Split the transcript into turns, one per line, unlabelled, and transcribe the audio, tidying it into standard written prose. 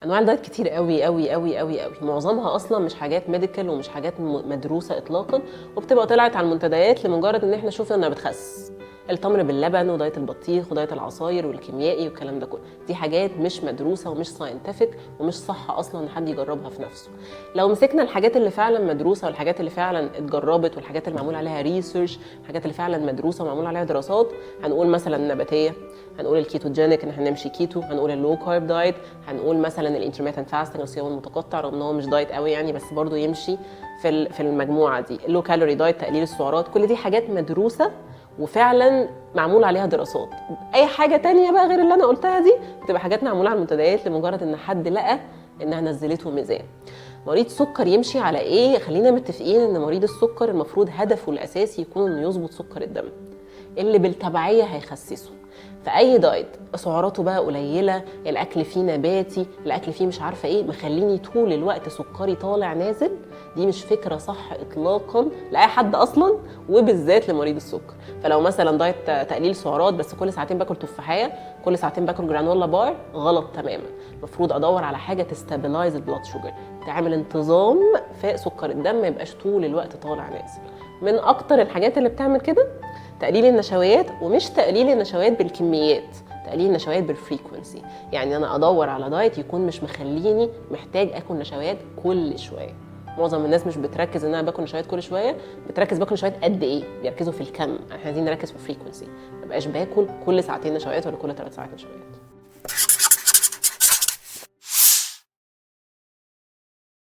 انواع الدايت كتير قوي قوي قوي قوي قوي، معظمها اصلا مش حاجات ميديكال ومش حاجات مدروسه اطلاقا، وبتبقى طلعت على المنتديات لمجرد ان احنا شفنا انها بتخس. التمر باللبن ودايت البطيخ ودايت العصاير والكيميائي والكلام ده كله، دي حاجات مش مدروسه ومش ساينتفك ومش صح اصلا ان حد يجربها في نفسه. لو مسكنا الحاجات اللي فعلا مدروسه والحاجات اللي فعلا اتجربت والحاجات اللي معمول عليها ريسيرش، الحاجات اللي فعلا مدروسه ومعمول عليها دراسات، هنقول مثلا النباتيه، هنقول الكيتوجينيك ان احنا نمشي كيتو، هنقول اللو كارب دايت، هنقول مثلا الانترميتنت فاستنج الصيام المتقطع، رغم ان هو مش دايت قوي يعني بس برضو يمشي في المجموعه دي. اللو كالوري دايت، تقليل السعرات، كل دي حاجات مدروسه وفعلا معمول عليها دراسات. اي حاجه تانية بقى غير اللي انا قلتها دي بتبقى حاجات معموله على المنتديات لمجرد ان حد لقى انها نزلته ميزان. مريض سكر يمشي على ايه؟ خلينا متفقين ان مريض السكر المفروض هدفه الاساسي يكون انه يظبط سكر الدم اللي بالتبعيه هيخسسه. فاي دايت سعراته بقى قليله، الاكل فيه نباتي، الاكل فيه مش عارفه ايه، مخليني طول الوقت سكري طالع نازل، دي مش فكره صح اطلاقا لاي حد اصلا، وبالذات لمريض السكر. فلو مثلا دايت تقليل سعرات بس كل ساعتين باكل تفاحيه، كل ساعتين باكل جرانولا بار، غلط تماما. المفروض ادور على حاجه تستابلايز البلاد شوجر، تعمل انتظام في سكر الدم، ما يبقاش طول الوقت طالع نازل. من اكتر الحاجات اللي بتعمل كده تقليل النشويات، ومش تقليل النشويات بالكميات، تقليل النشويات بالفريكونسي. يعني انا ادور على دايت يكون مش مخليني محتاج اكل نشويات كل شويه. معظم الناس مش بتركز ان انا باكل نشويات كل شويه، بتركز باكل نشويات قد ايه، بيركزوا في الكم. احنا عايزين نركز في الفريكونسي، ما بقاش باكل كل ساعتين نشويات ولا كل 3 ساعات نشويات.